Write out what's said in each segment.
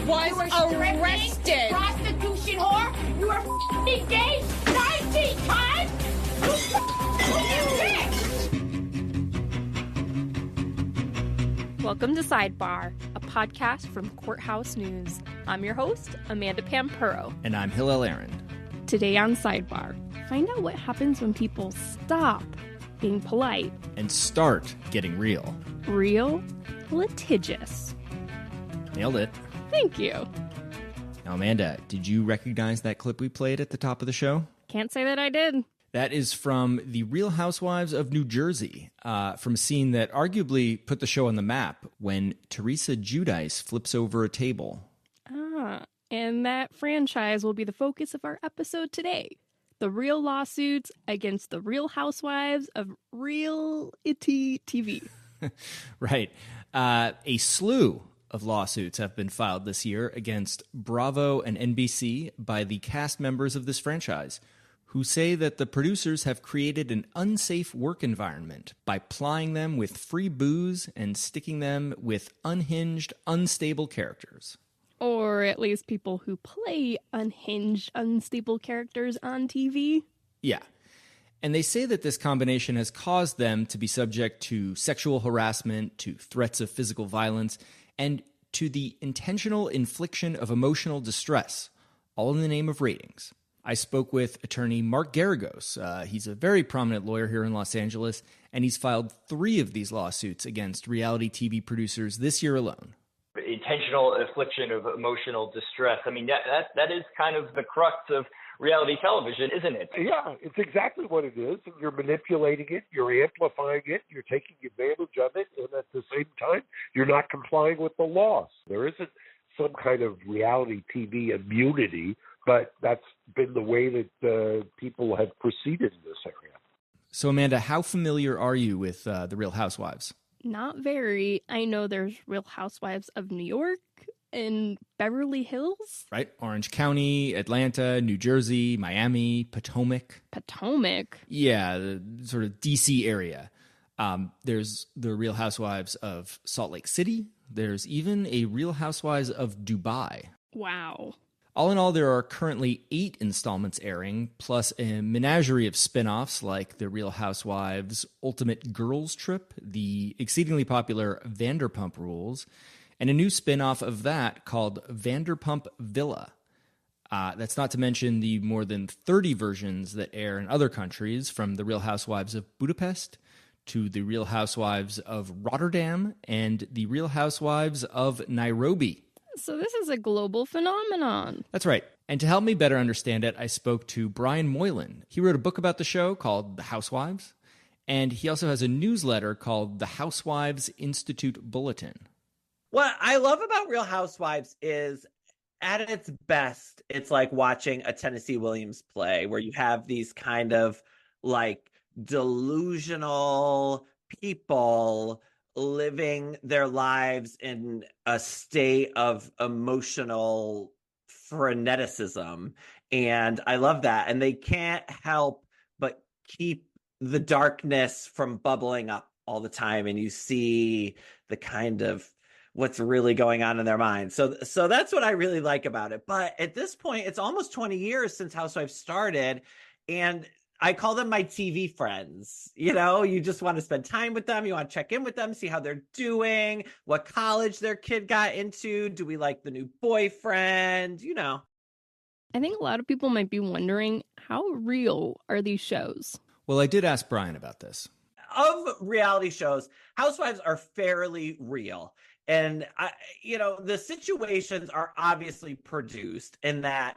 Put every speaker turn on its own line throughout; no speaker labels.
was arrested.
Prostitution whore. You were engaged 19 times.
Welcome to Sidebar, a podcast from Courthouse News. I'm your host, Amanda Pampuro.
And I'm Hillel Aaron.
Today on Sidebar, find out what happens when people stop being polite
and start getting real.
Real, litigious.
Nailed it.
Thank you.
Now, Amanda, did you recognize that clip we played at the top of the show?
Can't say that I did.
That is from The Real Housewives of New Jersey, from a scene that arguably put the show on the map when Teresa Giudice flips over a table.
And that franchise will be the focus of our episode today. The real lawsuits against the Real Housewives of Reality TV.
Right. A slew of lawsuits have been filed this year against Bravo and NBC by the cast members of this franchise, who say that the producers have created an unsafe work environment by plying them with free booze and sticking them with unhinged, unstable characters.
Or at least people who play unhinged, unstable characters on TV.
Yeah. And they say that this combination has caused them to be subject to sexual harassment, to threats of physical violence, and to the intentional infliction of emotional distress, all in the name of ratings. I spoke with attorney Mark Garagos. He's a very prominent lawyer here in Los Angeles, and he's filed 3 of these lawsuits against reality TV producers this year alone.
Intentional infliction of emotional distress. I mean, that is kind of the crux of reality television, isn't it?
Yeah, it's exactly what it is. And you're manipulating it, you're amplifying it, you're taking advantage of it, and at the same time, you're not complying with the laws. There isn't some kind of reality TV immunity, but that's been the way that people have proceeded in this area.
So, Amanda, how familiar are you with The Real Housewives?
Not very. I know there's Real Housewives of New York and Beverly Hills.
Right. Orange County, Atlanta, New Jersey, Miami, Potomac.
Potomac?
Yeah, the sort of D.C. area. There's the Real Housewives of Salt Lake City. There's even a Real Housewives of Dubai.
Wow.
All in all, there are currently 8 installments airing, plus a menagerie of spin-offs like The Real Housewives Ultimate Girls Trip, the exceedingly popular Vanderpump Rules, and a new spin-off of that called Vanderpump Villa. That's not to mention the more than 30 versions that air in other countries, from The Real Housewives of Budapest to The Real Housewives of Rotterdam and The Real Housewives of Nairobi.
So this is a global phenomenon.
That's right. And to help me better understand it, I spoke to Brian Moylan. He wrote a book about the show called The Housewives, and he also has a newsletter called The Housewives Institute Bulletin.
What I love about Real Housewives is, at its best, it's like watching a Tennessee Williams play where you have these kind of like delusional people living their lives in a state of emotional freneticism. And I love that. And they can't help but keep the darkness from bubbling up all the time. And you see the kind of what's really going on in their minds. So that's what I really like about it. But at this point, it's almost 20 years since Housewives started. And I call them my TV friends. You know, you just want to spend time with them. You want to check in with them, see how they're doing, what college their kid got into. Do we like the new boyfriend? You know.
I think a lot of people might be wondering, how real are these shows?
Well, I did ask Brian about this.
Of reality shows, Housewives are fairly real. And, the situations are obviously produced in that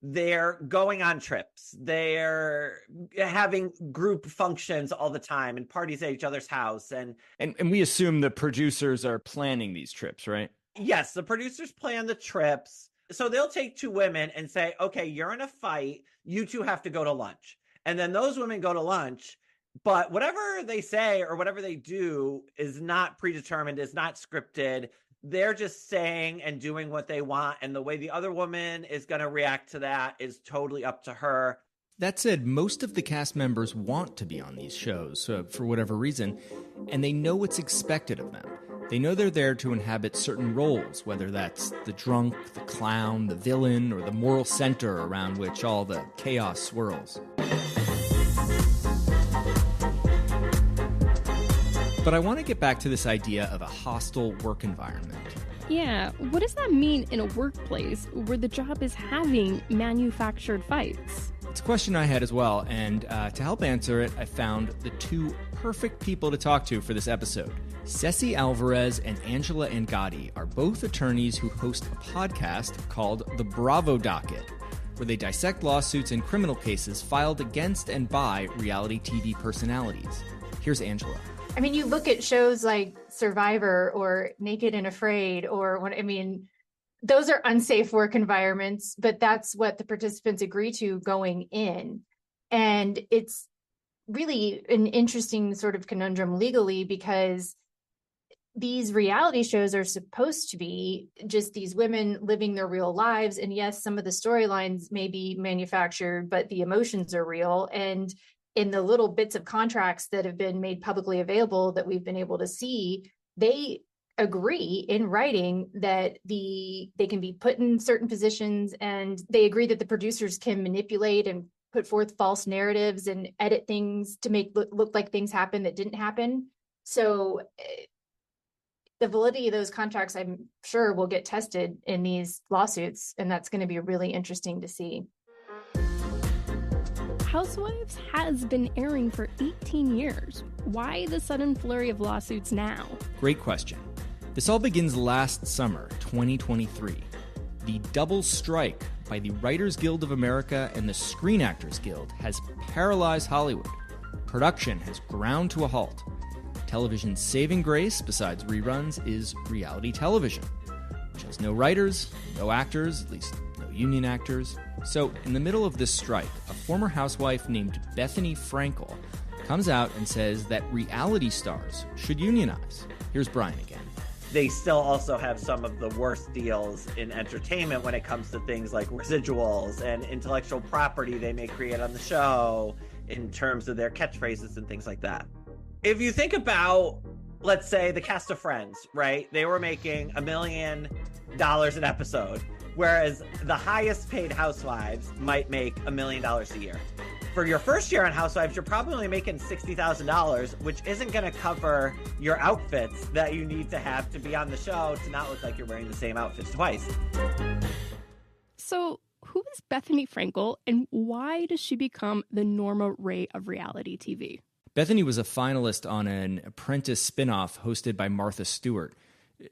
they're going on trips. They're having group functions all the time and parties at each other's house. And
we assume the producers are planning these trips, right?
Yes, the producers plan the trips. So they'll take 2 women and say, okay, you're in a fight. You 2 have to go to lunch. And then those women go to lunch. But whatever they say or whatever they do is not predetermined, is not scripted. They're just saying and doing what they want. And the way the other woman is going to react to that is totally up to her.
That said, most of the cast members want to be on these shows for whatever reason, and they know what's expected of them. They know they're there to inhabit certain roles, whether that's the drunk, the clown, the villain, or the moral center around which all the chaos swirls. But I want to get back to this idea of a hostile work environment.
Yeah, what does that mean in a workplace where the job is having manufactured fights?
It's a question I had as well, and to help answer it, I found the two perfect people to talk to for this episode. Ceci Alvarez and Angela Angotti are both attorneys who host a podcast called The Bravo Docket, where they dissect lawsuits and criminal cases filed against and by reality TV personalities. Here's Angela.
I mean, you look at shows like Survivor or Naked and Afraid, those are unsafe work environments, but that's what the participants agree to going in. And it's really an interesting sort of conundrum legally, because these reality shows are supposed to be just these women living their real lives. And yes, some of the storylines may be manufactured, but the emotions are real. And in the little bits of contracts that have been made publicly available that we've been able to see, they agree in writing that they can be put in certain positions, and they agree that the producers can manipulate and put forth false narratives and edit things to make look like things happen that didn't happen. So the validity of those contracts, I'm sure, will get tested in these lawsuits, and that's going to be really interesting to see.
Housewives has been airing for 18 years. Why the sudden flurry of lawsuits now?
Great question. This all begins last summer, 2023. The double strike by the Writers Guild of America and the Screen Actors Guild has paralyzed Hollywood. Production has ground to a halt. Television's saving grace, besides reruns, is reality television, which has no writers, no actors, at least no union actors. So, in the middle of this strike, a former housewife named Bethenny Frankel comes out and says that reality stars should unionize. Here's Brian again.
They still also have some of the worst deals in entertainment when it comes to things like residuals and intellectual property they may create on the show in terms of their catchphrases and things like that. If you think about, let's say, the cast of Friends, right? They were making $1 million an episode, whereas the highest paid housewives might make $1 million a year. For your first year on Housewives, you're probably only making $60,000, which isn't going to cover your outfits that you need to have to be on the show to not look like you're wearing the same outfits twice.
So who is Bethenny Frankel, and why does she become the Norma Rae of reality TV?
Bethenny was a finalist on an Apprentice spinoff hosted by Martha Stewart.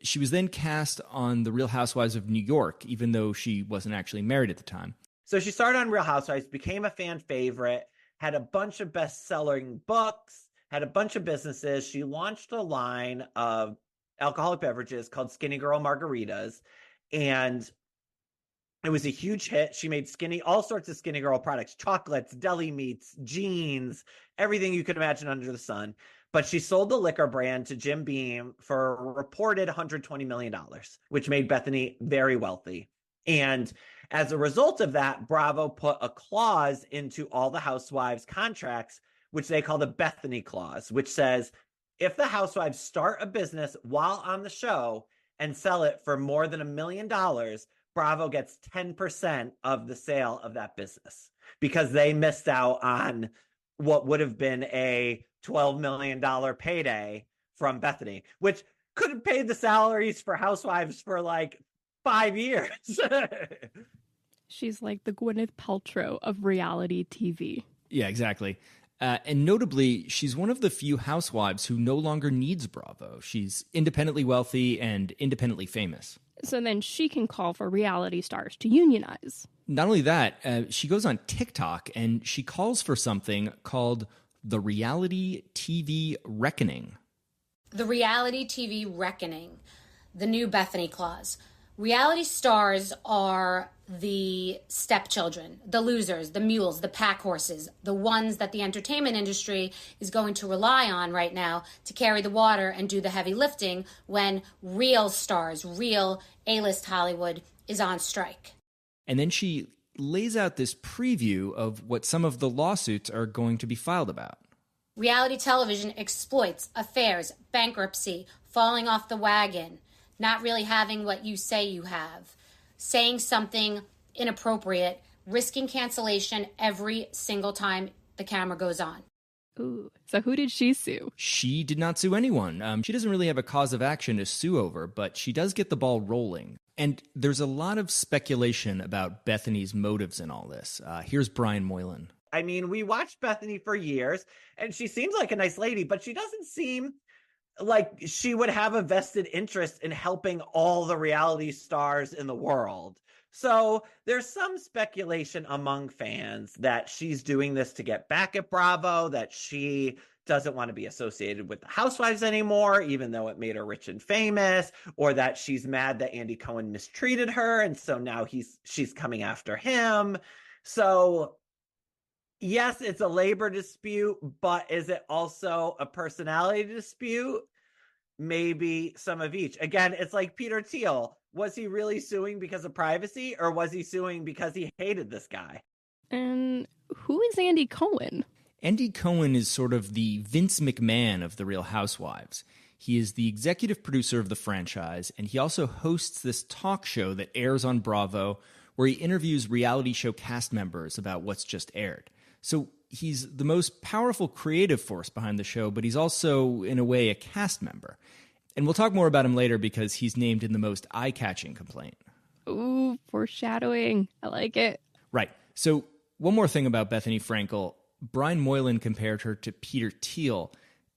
She was then cast on The Real Housewives of New York, even though she wasn't actually married at the time.
So she started on Real Housewives, became a fan favorite, had a bunch of best-selling books, had a bunch of businesses. She launched a line of alcoholic beverages called Skinny Girl Margaritas, and it was a huge hit. She made all sorts of Skinny Girl products, chocolates, deli meats, jeans, everything you could imagine under the sun. But she sold the liquor brand to Jim Beam for a reported $120 million, which made Bethenny very wealthy. And as a result of that, Bravo put a clause into all the housewives' contracts, which they call the Bethenny clause, which says if the housewives start a business while on the show and sell it for more than $1 million, Bravo gets 10% of the sale of that business, because they missed out on what would have been a $12 million payday from Bethenny, which could have paid the salaries for housewives for like 5 years.
She's like the Gwyneth Paltrow of reality TV.
Yeah, exactly. And notably, she's one of the few housewives who no longer needs Bravo. She's independently wealthy and independently famous.
So then she can call for reality stars to unionize.
Not only that, she goes on TikTok and she calls for something called the reality TV reckoning.
The reality TV reckoning, the new Bethenny clause. Reality stars are the stepchildren, the losers, the mules, the pack horses, the ones that the entertainment industry is going to rely on right now to carry the water and do the heavy lifting when real stars, real A-list Hollywood is on strike.
And then she lays out this preview of what some of the lawsuits are going to be filed about.
Reality television exploits affairs, bankruptcy, falling off the wagon, not really having what you say you have, saying something inappropriate, risking cancellation every single time the camera goes on.
Ooh, so who did she sue?
She did not sue anyone. She doesn't really have a cause of action to sue over, but she does get the ball rolling. And there's a lot of speculation about Bethenny's motives in all this. Here's Brian Moylan.
I mean, we watched Bethenny for years, and she seems like a nice lady, but she doesn't seem like she would have a vested interest in helping all the reality stars in the world. So there's some speculation among fans that she's doing this to get back at Bravo, that she doesn't want to be associated with the Housewives anymore, even though it made her rich and famous, or that she's mad that Andy Cohen mistreated her, and so now she's coming after him. So yes, it's a labor dispute, but is it also a personality dispute? Maybe some of each. Again, it's like Peter Thiel. Was he really suing because of privacy, or was he suing because he hated this guy?
And who is Andy Cohen?
Andy Cohen is sort of the Vince McMahon of The Real Housewives. He is the executive producer of the franchise, and he also hosts this talk show that airs on Bravo, where he interviews reality show cast members about what's just aired. So he's the most powerful creative force behind the show, but he's also, in a way, a cast member. And we'll talk more about him later because he's named in the most eye-catching complaint.
Ooh, foreshadowing. I like it.
Right. So one more thing about Bethenny Frankel. Brian Moylan compared her to Peter Thiel.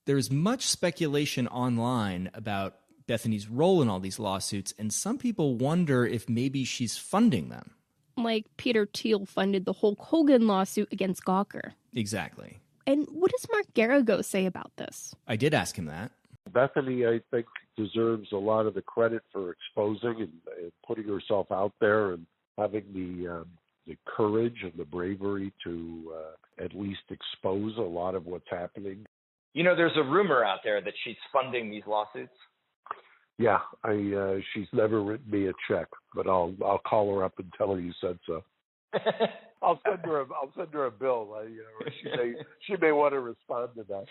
There's much speculation online about Bethenny's role in all these lawsuits, and some people wonder if maybe she's funding them.
Like Peter Thiel funded the Hulk Hogan lawsuit against Gawker.
Exactly.
And what does Mark Garagos say about this?
I did ask him that.
Bethenny, I think, deserves a lot of the credit for exposing and putting herself out there and having the courage and the bravery to at least expose a lot of what's happening.
You know, there's a rumor out there that she's funding these lawsuits.
Yeah, she's never written me a check, but I'll call her up and tell her you said so. I'll send her a bill. She may want to respond to that.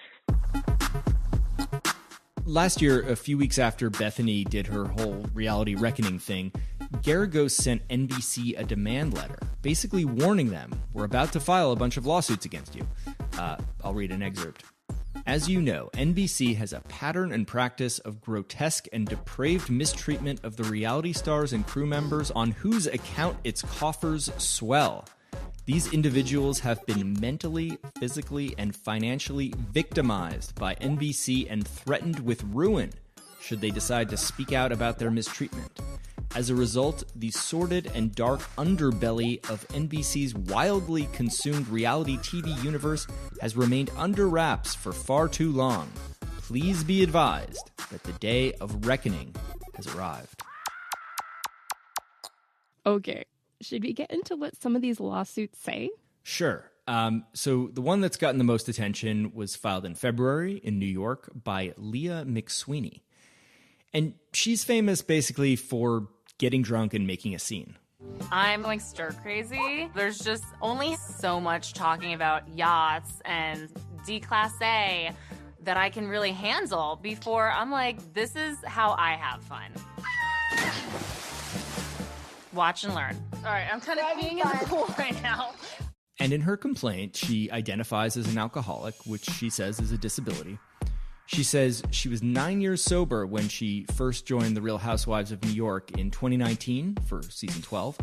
Last year, a few weeks after Bethenny did her whole reality reckoning thing, Garagos sent NBC a demand letter, basically warning them, we're about to file a bunch of lawsuits against you. I'll read an excerpt. As you know, NBC has a pattern and practice of grotesque and depraved mistreatment of the reality stars and crew members on whose account its coffers swell. These individuals have been mentally, physically, and financially victimized by NBC and threatened with ruin should they decide to speak out about their mistreatment. As a result, the sordid and dark underbelly of NBC's wildly consumed reality TV universe has remained under wraps for far too long. Please be advised that the day of reckoning has arrived.
Okay. Should we get into what some of these lawsuits say?
Sure. So the one that's gotten the most attention was filed in February in New York by Leah McSweeney. And she's famous basically for getting drunk and making a scene.
I'm like stir crazy. There's just only so much talking about yachts and D-Class A that I can really handle before I'm like, this is how I have fun. Watch and learn. All right, I'm kind of being in the pool right now.
And in her complaint, she identifies as an alcoholic, which she says is a disability. She says she was 9 years sober when she first joined The Real Housewives of New York in 2019 for season 12.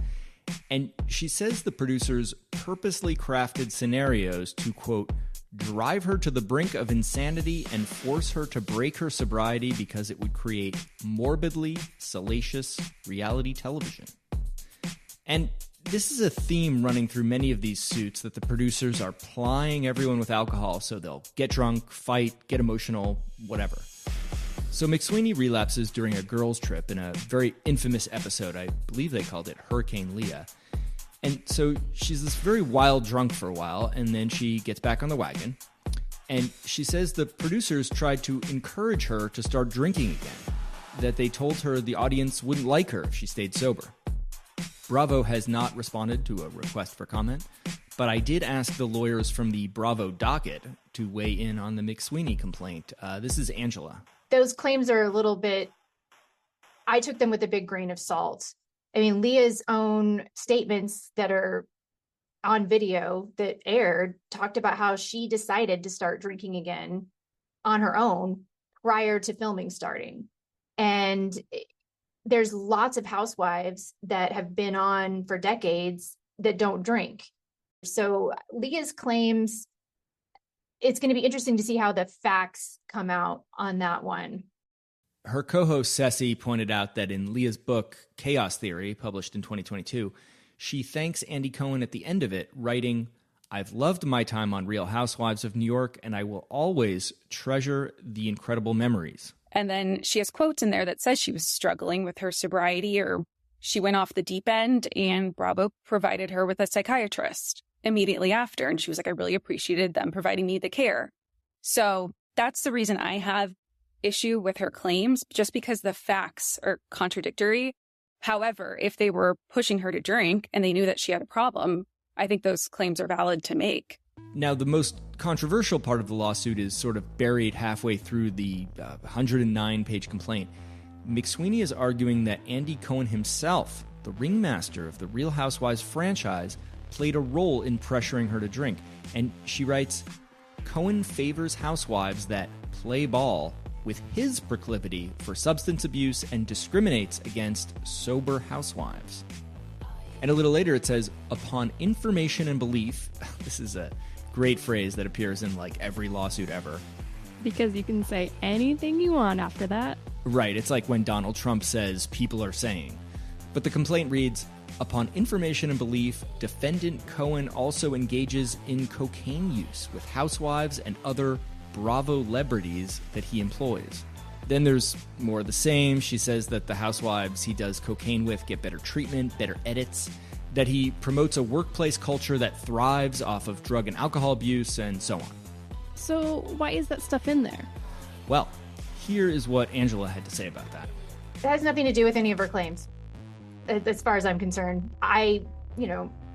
And she says the producers purposely crafted scenarios to, quote, drive her to the brink of insanity and force her to break her sobriety because it would create morbidly salacious reality television. And this is a theme running through many of these suits, that the producers are plying everyone with alcohol so they'll get drunk, fight, get emotional, whatever. So McSweeney relapses during a girls' trip in a very infamous episode. I believe they called it Hurricane Leah. And so she's this very wild drunk for a while, and then she gets back on the wagon. And she says the producers tried to encourage her to start drinking again, that they told her the audience wouldn't like her if she stayed sober. Bravo has not responded to a request for comment, but I did ask the lawyers from the Bravo docket to weigh in on the McSweeney complaint. This is Angela.
those claims are a little bit, I took them with a big grain of salt. I mean, Leah's own statements that are on video that aired talked about how she decided to start drinking again on her own prior to filming starting. And there's lots of housewives that have been on for decades that don't drink. So Leah's claims, it's going to be interesting to see how the facts come out on that one.
Her co-host Ceci pointed out that in Leah's book, Chaos Theory, published in 2022, she thanks Andy Cohen at the end of it, writing, "I've loved my time on Real Housewives of New York, and I will always treasure the incredible memories."
And then she has quotes in there that says she was struggling with her sobriety, or she went off the deep end, and Bravo provided her with a psychiatrist immediately after. And she was like, I really appreciated them providing me the care. So that's the reason I have issue with her claims, just because the facts are contradictory. However, if they were pushing her to drink and they knew that she had a problem, I think those claims are valid to make.
Now, the most controversial part of the lawsuit is sort of buried halfway through the 109-page complaint. McSweeney is arguing that Andy Cohen himself, the ringmaster of the Real Housewives franchise, played a role in pressuring her to drink. And she writes, Cohen favors housewives that play ball with his proclivity for substance abuse and discriminates against sober housewives. And a little later it says, upon information and belief, this is a great phrase that appears in like every lawsuit ever.
Because you can say anything you want after that.
Right, it's like when Donald Trump says people are saying. But the complaint reads, upon information and belief, defendant Cohen also engages in cocaine use with housewives and other Bravolebrities that he employs. Then there's more of the same. She says that the housewives he does cocaine with get better treatment, better edits, that he promotes a workplace culture that thrives off of drug and alcohol abuse, and so on.
So why is that stuff in there?
Well, here is what Angela had to say about that.
It has nothing to do with any of her claims, as far as I'm concerned. I,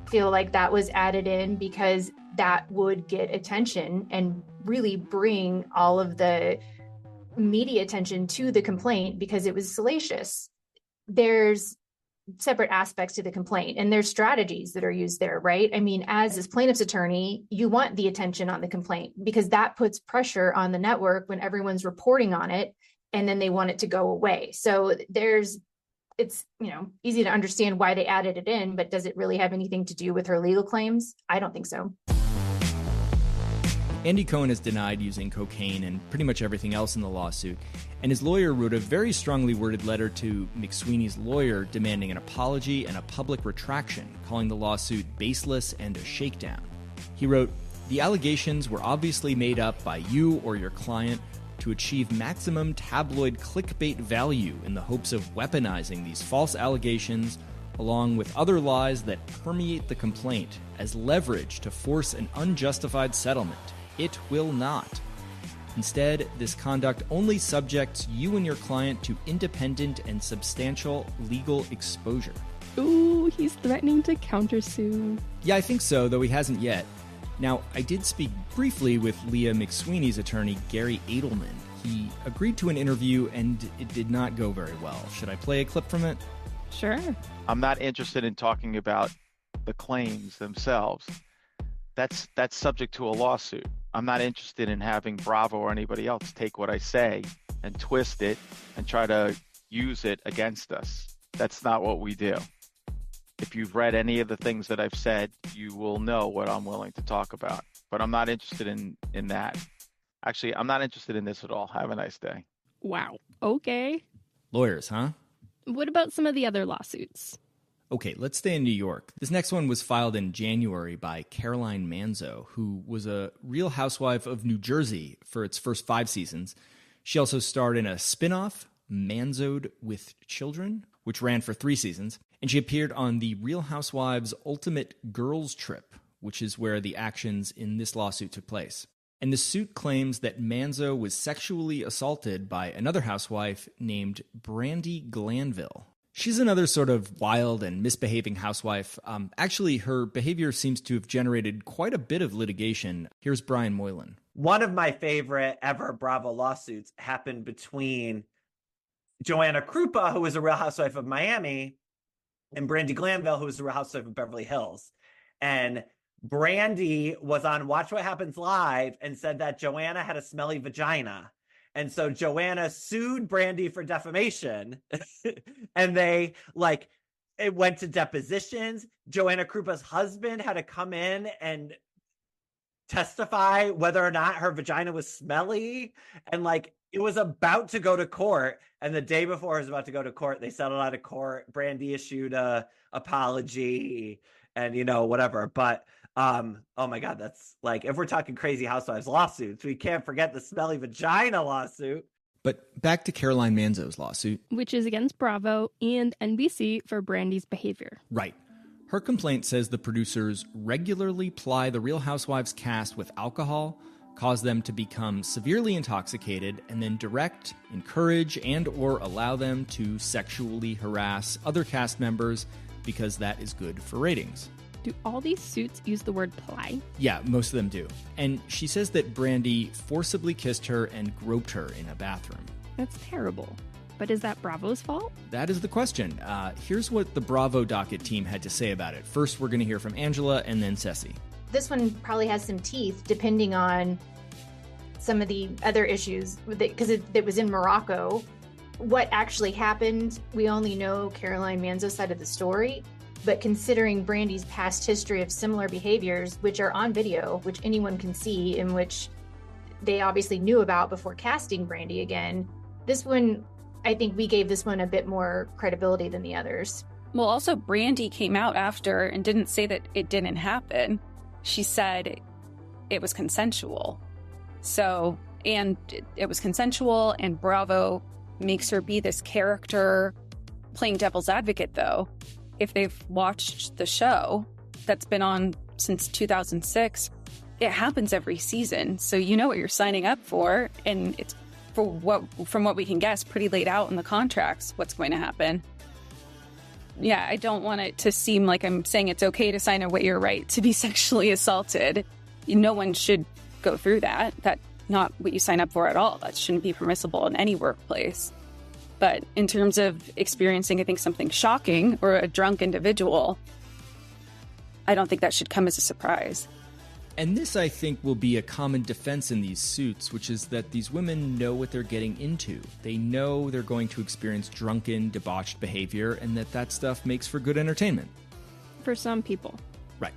feel like that was added in because that would get attention and really bring all of the media attention to the complaint because it was salacious. There's separate aspects to the complaint and there's strategies that are used there, right? I mean, as this plaintiff's attorney, you want the attention on the complaint because that puts pressure on the network when everyone's reporting on it and then they want it to go away. So it's easy to understand why they added it in, but does it really have anything to do with her legal claims? I don't think so.
Andy Cohen has denied using cocaine and pretty much everything else in the lawsuit, and his lawyer wrote a very strongly worded letter to McSweeney's lawyer demanding an apology and a public retraction, calling the lawsuit baseless and a shakedown. He wrote, "The allegations were obviously made up by you or your client to achieve maximum tabloid clickbait value in the hopes of weaponizing these false allegations along with other lies that permeate the complaint as leverage to force an unjustified settlement. It will not. Instead, this conduct only subjects you and your client to independent and substantial legal exposure."
Ooh, he's threatening to countersue.
Yeah, I think so, though he hasn't yet. Now, I did speak briefly with Leah McSweeney's attorney, Gary Edelman. He agreed to an interview, and it did not go very well. Should I play a clip from it?
Sure.
I'm not interested in talking about the claims themselves. That's subject to a lawsuit. I'm not interested in having Bravo or anybody else take what I say and twist it and try to use it against us. That's not what we do. If you've read any of the things that I've said, you will know what I'm willing to talk about. But I'm not interested in that. Actually, I'm not interested in this at all. Have a nice day.
Wow. Okay.
Lawyers, huh?
What about some of the other lawsuits?
Okay, let's stay in New York. This next one was filed in January by Caroline Manzo, who was a Real Housewife of New Jersey for its first 5 seasons. She also starred in a spin-off, Manzo'd with Children, which ran for 3 seasons. And she appeared on the Real Housewives Ultimate Girls Trip, which is where the actions in this lawsuit took place. And the suit claims that Manzo was sexually assaulted by another housewife named Brandy Glanville. She's another sort of wild and misbehaving housewife. Actually, her behavior seems to have generated quite a bit of litigation. Here's Brian Moylan.
one of my favorite ever Bravo lawsuits happened between Joanna Krupa, who was a Real Housewife of Miami, and Brandi Glanville, who was a Real Housewife of Beverly Hills. And Brandi was on Watch What Happens Live and said that Joanna had a smelly vagina. And so Joanna sued Brandi for defamation. And they it went to depositions. Joanna Krupa's husband had to come in and testify whether or not her vagina was smelly. And it was about to go to court. And the day before it was about to go to court, they settled out of court. Brandi issued a apology and, whatever. But, oh my God, that's if we're talking Crazy Housewives lawsuits, we can't forget the smelly vagina lawsuit.
But back to Caroline Manzo's lawsuit.
Which is against Bravo and NBC for Brandi's behavior.
Right. Her complaint says the producers regularly ply the Real Housewives cast with alcohol, cause them to become severely intoxicated, and then direct, encourage, and or allow them to sexually harass other cast members because that is good for ratings.
Do all these suits use the word ply?
Yeah, most of them do. And she says that Brandi forcibly kissed her and groped her in a bathroom.
That's terrible. But is that Bravo's fault?
That is the question. Here's what the Bravo docket team had to say about it. First, we're going to hear from Angela and then Ceci.
This one probably has some teeth depending on some of the other issues because it was in Morocco. What actually happened, we only know Caroline Manzo's side of the story. But considering Brandi's past history of similar behaviors, which are on video, which anyone can see, in which they obviously knew about before casting Brandi again, this one, I think we gave this one a bit more credibility than the others.
Well, also, Brandi came out after and didn't say that it didn't happen. She said it was consensual. So, and it was consensual, and Bravo makes her be this character playing devil's advocate, though. If they've watched the show that's been on since 2006, it happens every season. So you know what you're signing up for, and it's from what we can guess, pretty laid out in the contracts what's going to happen. Yeah, I don't want it to seem like I'm saying it's okay to sign away your right to be sexually assaulted. No one should go through that. That's not what you sign up for at all. That shouldn't be permissible in any workplace. But in terms of experiencing, I think, something shocking or a drunk individual, I don't think that should come as a surprise.
And this, I think, will be a common defense in these suits, which is that these women know what they're getting into. They know they're going to experience drunken, debauched behavior, and that stuff makes for good entertainment.
For some people.
Right.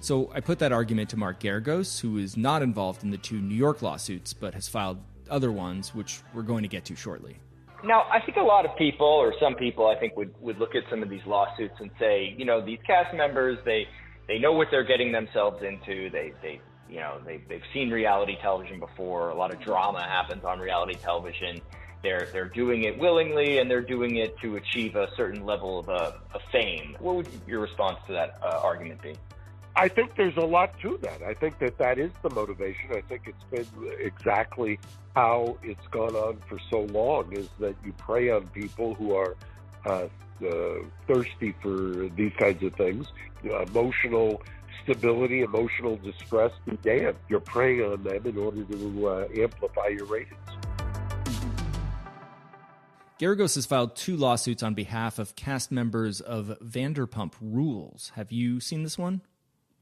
So I put that argument to Mark Geragos, who is not involved in the two New York lawsuits, but has filed other ones, which we're going to get to shortly.
Now, I think a lot of people, or some people, I think, would look at some of these lawsuits and say, these cast members, they know what they're getting themselves into. They've seen reality television before. A lot of drama happens on reality television. They're doing it willingly, and they're doing it to achieve a certain level of fame. What would your response to that argument be?
I think there's a lot to that. I think that is the motivation. I think it's been exactly how it's gone on for so long, is that you prey on people who are thirsty for these kinds of things. Emotional stability, emotional distress, be damned. You're preying on them in order to amplify your ratings.
Geragos has filed two lawsuits on behalf of cast members of Vanderpump Rules. Have you seen this one?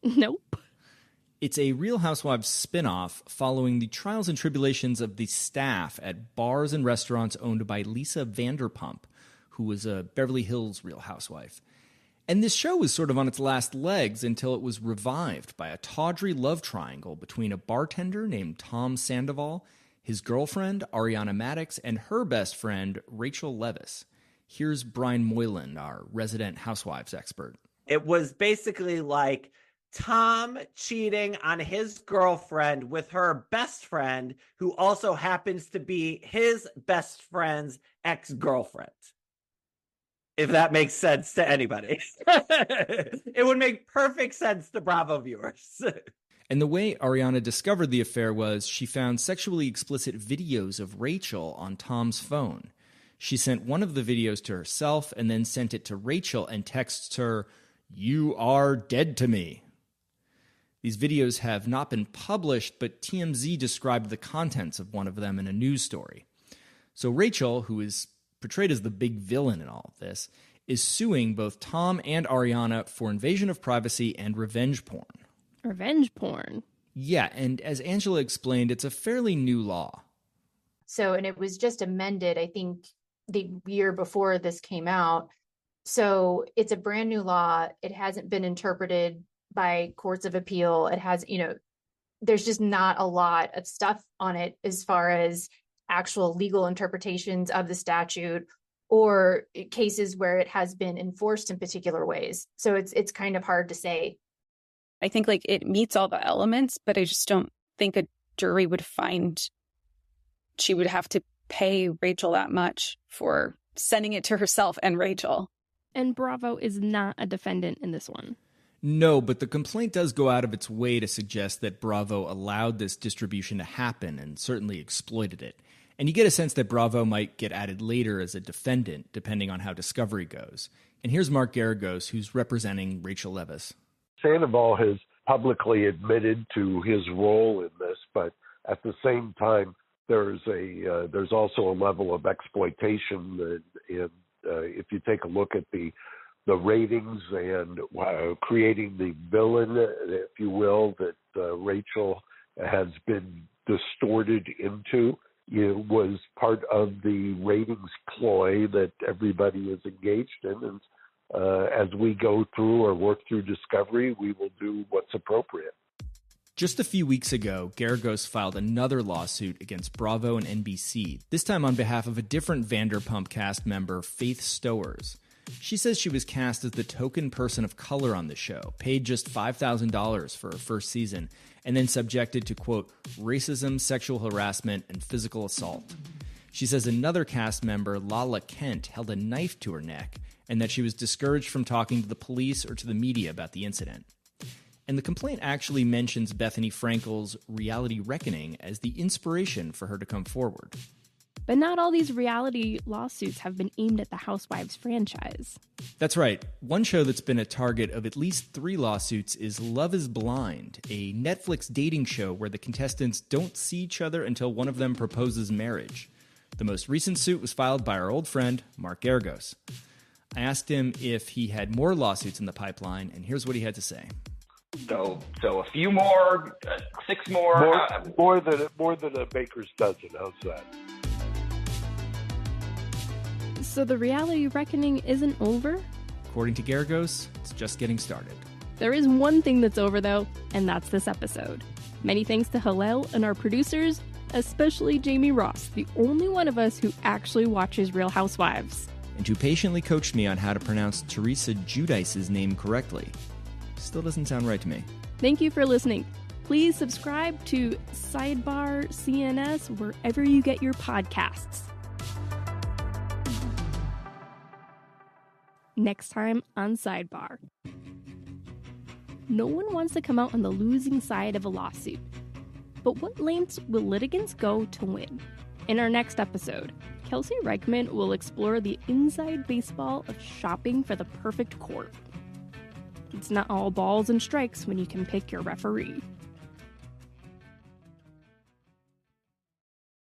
Nope.
It's a Real Housewives spin-off following the trials and tribulations of the staff at bars and restaurants owned by Lisa Vanderpump, who was a Beverly Hills Real Housewife. And this show was sort of on its last legs until it was revived by a tawdry love triangle between a bartender named Tom Sandoval, his girlfriend, Ariana Madix, and her best friend, Rachel Leviss. Here's Brian Moylan, our resident Housewives expert.
It was basically like Tom cheating on his girlfriend with her best friend, who also happens to be his best friend's ex-girlfriend. If that makes sense to anybody. It would make perfect sense to Bravo viewers.
And the way Ariana discovered the affair was she found sexually explicit videos of Rachel on Tom's phone. She sent one of the videos to herself and then sent it to Rachel and texts her, "You are dead to me." These videos have not been published, but TMZ described the contents of one of them in a news story. So Rachel, who is portrayed as the big villain in all of this, is suing both Tom and Ariana for invasion of privacy and revenge porn.
Revenge porn?
Yeah, and as Angela explained, it's a fairly new law.
So, and it was just amended, I think, the year before this came out. So it's a brand new law. It hasn't been interpreted by courts of appeal. It has, there's just not a lot of stuff on it as far as actual legal interpretations of the statute or cases where it has been enforced in particular ways. So it's kind of hard to say.
I think it meets all the elements, but I just don't think a jury would find she would have to pay Rachel that much for sending it to herself and Rachel.
And Bravo is not a defendant in this one.
No, but the complaint does go out of its way to suggest that Bravo allowed this distribution to happen and certainly exploited it. And you get a sense that Bravo might get added later as a defendant, depending on how discovery goes. And here's Mark Garagos, who's representing Rachel Leviss.
Sandoval has publicly admitted to his role in this, but at the same time, there's also a level of exploitation. And if you take a look at the ratings and creating the villain, if you will, that Rachel has been distorted into, it was part of the ratings ploy that everybody is engaged in. And as we go through or work through discovery, we will do what's appropriate.
Just a few weeks ago, Garagos filed another lawsuit against Bravo and NBC, this time on behalf of a different Vanderpump cast member, Faith Stowers. She says she was cast as the token person of color on the show, paid just $5,000 for her first season, and then subjected to, quote, racism, sexual harassment, and physical assault. She says another cast member, Lala Kent, held a knife to her neck, and that she was discouraged from talking to the police or to the media about the incident. And the complaint actually mentions Bethenny Frankel's Reality Reckoning as the inspiration for her to come forward.
But not all these reality lawsuits have been aimed at the Housewives franchise.
That's right. One show that's been a target of at least 3 lawsuits is Love is Blind, a Netflix dating show where the contestants don't see each other until one of them proposes marriage. The most recent suit was filed by our old friend, Mark Garagos. I asked him if he had more lawsuits in the pipeline, and here's what he had to say.
So a few more, 6 more.
More than a baker's dozen. How's that?
So the reality reckoning isn't over?
According to Garagos, it's just getting started.
There is one thing that's over, though, and that's this episode. Many thanks to Hillel and our producers, especially Jamie Ross, the only one of us who actually watches Real Housewives.
And who patiently coached me on how to pronounce Teresa Giudice's name correctly. Still doesn't sound right to me.
Thank you for listening. Please subscribe to Sidebar CNS wherever you get your podcasts. Next time on Sidebar. No one wants to come out on the losing side of a lawsuit. But what lengths will litigants go to win? In our next episode, Kelsey Reichman will explore the inside baseball of shopping for the perfect court. It's not all balls and strikes when you can pick your referee.